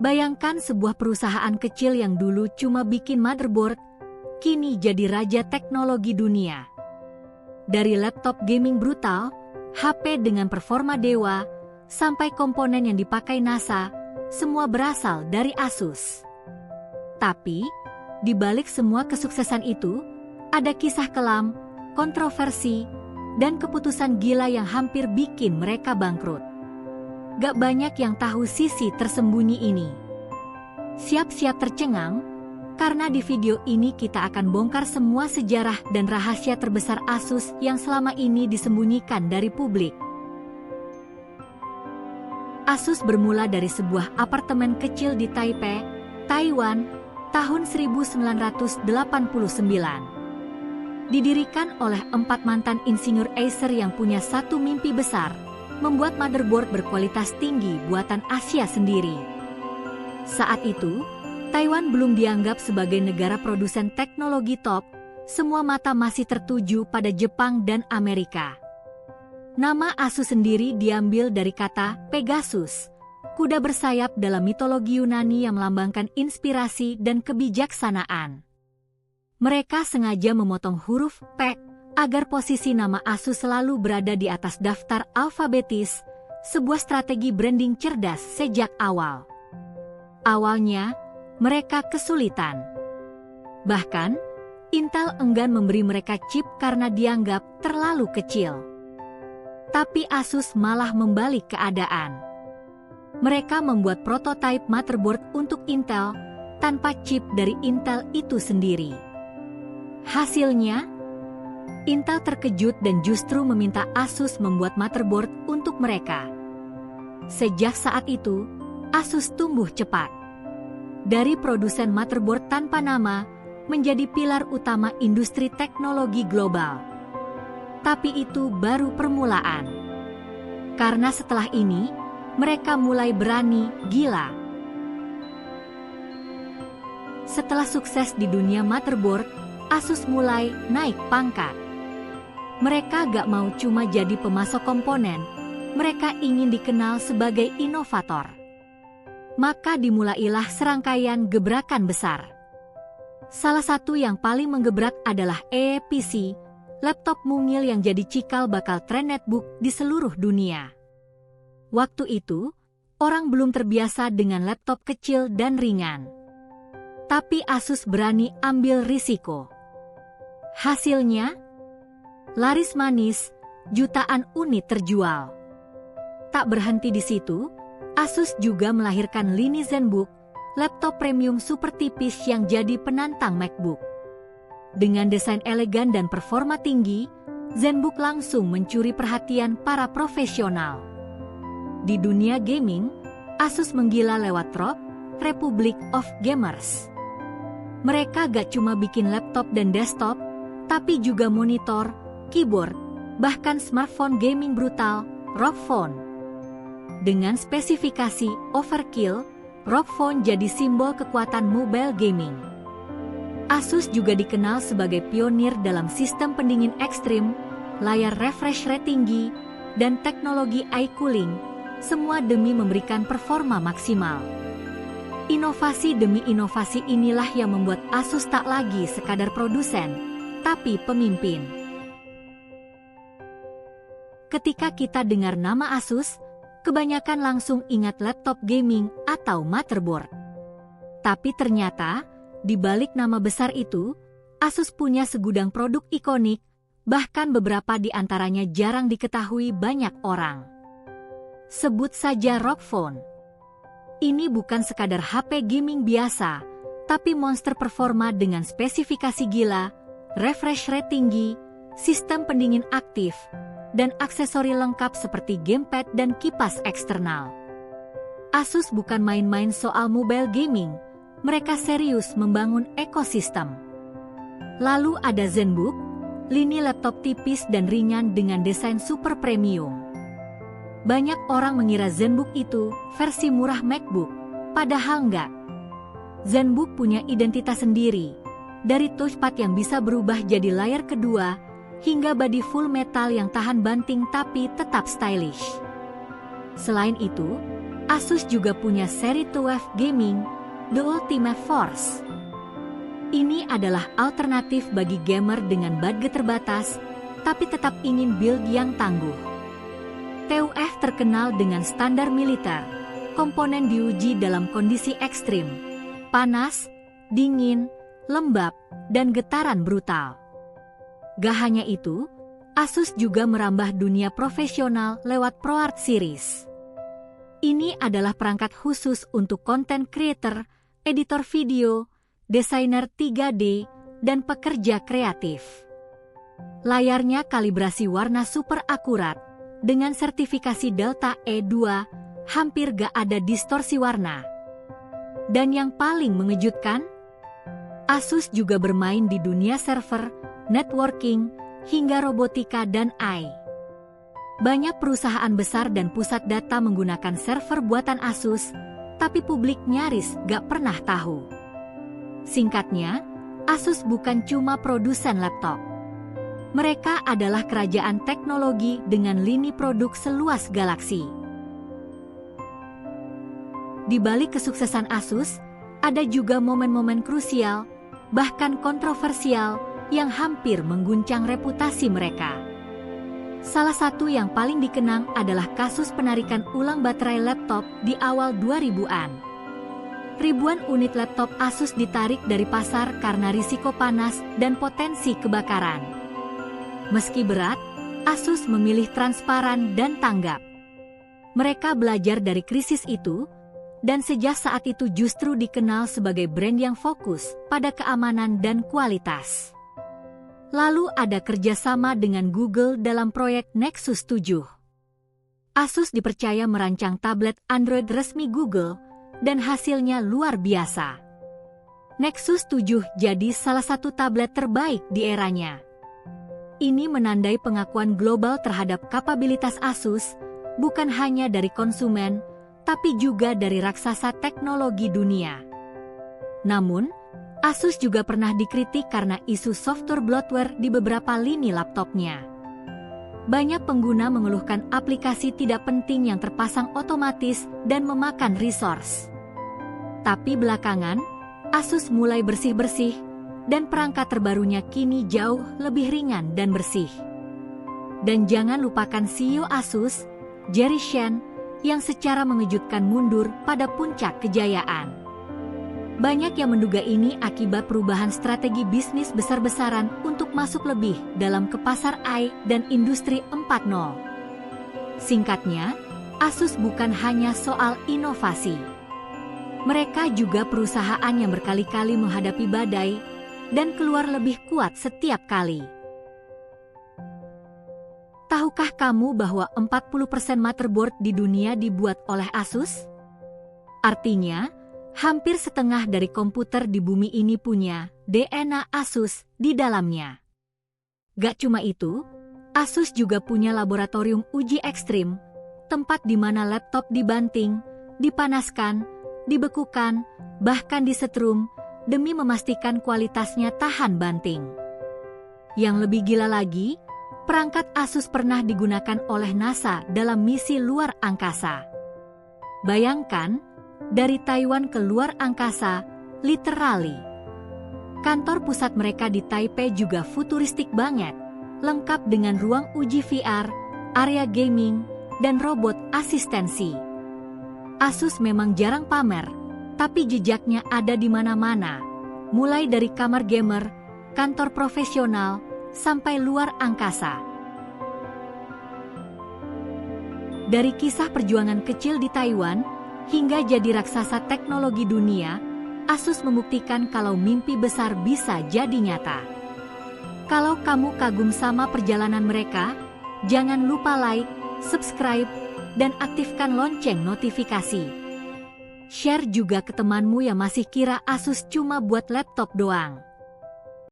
Bayangkan sebuah perusahaan kecil yang dulu cuma bikin motherboard, kini jadi raja teknologi dunia. Dari laptop gaming brutal, HP dengan performa dewa, sampai komponen yang dipakai NASA, semua berasal dari Asus. Tapi, di balik semua kesuksesan itu, ada kisah kelam, kontroversi, dan keputusan gila yang hampir bikin mereka bangkrut. Gak banyak yang tahu sisi tersembunyi ini. Siap-siap tercengang, karena di video ini kita akan bongkar semua sejarah dan rahasia terbesar Asus yang selama ini disembunyikan dari publik. Asus bermula dari sebuah apartemen kecil di Taipei, Taiwan, tahun 1989. Didirikan oleh 4 mantan insinyur Acer yang punya satu mimpi besar, membuat motherboard berkualitas tinggi buatan Asia sendiri. Saat itu, Taiwan belum dianggap sebagai negara produsen teknologi top, semua mata masih tertuju pada Jepang dan Amerika. Nama Asus sendiri diambil dari kata Pegasus, kuda bersayap dalam mitologi Yunani yang melambangkan inspirasi dan kebijaksanaan. Mereka sengaja memotong huruf P agar posisi nama Asus selalu berada di atas daftar alfabetis, sebuah strategi branding cerdas sejak awal. Awalnya, mereka kesulitan. Bahkan, Intel enggan memberi mereka chip karena dianggap terlalu kecil. Tapi Asus malah membalik keadaan. Mereka membuat prototipe motherboard untuk Intel tanpa chip dari Intel itu sendiri. Hasilnya, Intel terkejut dan justru meminta Asus membuat motherboard untuk mereka. Sejak saat itu, Asus tumbuh cepat. Dari produsen motherboard tanpa nama, menjadi pilar utama industri teknologi global. Tapi itu baru permulaan. Karena setelah ini, mereka mulai berani gila. Setelah sukses di dunia motherboard, Asus mulai naik pangkat. Mereka gak mau cuma jadi pemasok komponen, mereka ingin dikenal sebagai inovator. Maka dimulailah serangkaian gebrakan besar. Salah satu yang paling menggebrak adalah ePC, laptop mungil yang jadi cikal bakal tren netbook di seluruh dunia. Waktu itu, orang belum terbiasa dengan laptop kecil dan ringan. Tapi Asus berani ambil risiko. Hasilnya, laris manis, jutaan unit terjual. Tak berhenti di situ, Asus juga melahirkan lini ZenBook, laptop premium super tipis yang jadi penantang MacBook. Dengan desain elegan dan performa tinggi, ZenBook langsung mencuri perhatian para profesional. Di dunia gaming, Asus menggila lewat ROG, Republic of Gamers. Mereka gak cuma bikin laptop dan desktop, tapi juga monitor, keyboard, bahkan smartphone gaming brutal, ROG Phone. Dengan spesifikasi overkill, ROG Phone jadi simbol kekuatan mobile gaming. Asus juga dikenal sebagai pionir dalam sistem pendingin ekstrim, layar refresh rate tinggi, dan teknologi eye cooling, semua demi memberikan performa maksimal. Inovasi demi inovasi inilah yang membuat Asus tak lagi sekadar produsen, tapi pemimpin. Ketika kita dengar nama Asus, kebanyakan langsung ingat laptop gaming atau motherboard. Tapi ternyata, di balik nama besar itu, Asus punya segudang produk ikonik, bahkan beberapa di antaranya jarang diketahui banyak orang. Sebut saja ROG Phone. Ini bukan sekadar HP gaming biasa, tapi monster performa dengan spesifikasi gila, refresh rate tinggi, sistem pendingin aktif, dan aksesori lengkap seperti gamepad dan kipas eksternal. Asus bukan main-main soal mobile gaming, mereka serius membangun ekosistem. Lalu ada ZenBook, lini laptop tipis dan ringan dengan desain super premium. Banyak orang mengira ZenBook itu versi murah MacBook, padahal enggak. ZenBook punya identitas sendiri, dari touchpad yang bisa berubah jadi layar kedua, hingga bodi full metal yang tahan banting tapi tetap stylish. Selain itu, Asus juga punya seri TUF Gaming, The Ultimate Force. Ini adalah alternatif bagi gamer dengan budget terbatas, tapi tetap ingin build yang tangguh. TUF terkenal dengan standar militer, komponen diuji dalam kondisi ekstrim, panas, dingin, lembab, dan getaran brutal. Gak hanya itu, Asus juga merambah dunia profesional lewat ProArt Series. Ini adalah perangkat khusus untuk content creator, editor video, desainer 3D, dan pekerja kreatif. Layarnya kalibrasi warna super akurat, dengan sertifikasi Delta E2, hampir gak ada distorsi warna. Dan yang paling mengejutkan, Asus juga bermain di dunia server, networking, hingga robotika dan AI. Banyak perusahaan besar dan pusat data menggunakan server buatan Asus, tapi publik nyaris gak pernah tahu. Singkatnya, Asus bukan cuma produsen laptop. Mereka adalah kerajaan teknologi dengan lini produk seluas galaksi. Di balik kesuksesan Asus, ada juga momen-momen krusial, bahkan kontroversial, yang hampir mengguncang reputasi mereka. Salah satu yang paling dikenang adalah kasus penarikan ulang baterai laptop di awal 2000-an. Ribuan unit laptop Asus ditarik dari pasar karena risiko panas dan potensi kebakaran. Meski berat, Asus memilih transparan dan tanggap. Mereka belajar dari krisis itu, dan sejak saat itu justru dikenal sebagai brand yang fokus pada keamanan dan kualitas. Lalu ada kerjasama dengan Google dalam proyek Nexus 7. Asus dipercaya merancang tablet Android resmi Google, dan hasilnya luar biasa. Nexus 7 jadi salah satu tablet terbaik di eranya. Ini menandai pengakuan global terhadap kapabilitas Asus, bukan hanya dari konsumen, tapi juga dari raksasa teknologi dunia. Namun, Asus juga pernah dikritik karena isu software bloatware di beberapa lini laptopnya. Banyak pengguna mengeluhkan aplikasi tidak penting yang terpasang otomatis dan memakan resource. Tapi belakangan, Asus mulai bersih-bersih, dan perangkat terbarunya kini jauh lebih ringan dan bersih. Dan jangan lupakan CEO Asus, Jerry Shen, yang secara mengejutkan mundur pada puncak kejayaan. Banyak yang menduga ini akibat perubahan strategi bisnis besar-besaran untuk masuk lebih dalam ke pasar AI dan industri 4.0. Singkatnya, Asus bukan hanya soal inovasi. Mereka juga perusahaan yang berkali-kali menghadapi badai dan keluar lebih kuat setiap kali. Tahukah kamu bahwa 40% motherboard di dunia dibuat oleh Asus? Artinya, hampir setengah dari komputer di bumi ini punya DNA Asus di dalamnya. Gak cuma itu, Asus juga punya laboratorium uji ekstrim, tempat di mana laptop dibanting, dipanaskan, dibekukan, bahkan disetrum, demi memastikan kualitasnya tahan banting. Yang lebih gila lagi, perangkat Asus pernah digunakan oleh NASA dalam misi luar angkasa. Bayangkan, dari Taiwan ke luar angkasa, literally. Kantor pusat mereka di Taipei juga futuristik banget, lengkap dengan ruang uji VR, area gaming, dan robot asistensi. Asus memang jarang pamer, tapi jejaknya ada di mana-mana, mulai dari kamar gamer, kantor profesional, sampai luar angkasa. Dari kisah perjuangan kecil di Taiwan, hingga jadi raksasa teknologi dunia, Asus membuktikan kalau mimpi besar bisa jadi nyata. Kalau kamu kagum sama perjalanan mereka, jangan lupa like, subscribe, dan aktifkan lonceng notifikasi. Share juga ke temanmu yang masih kira Asus cuma buat laptop doang.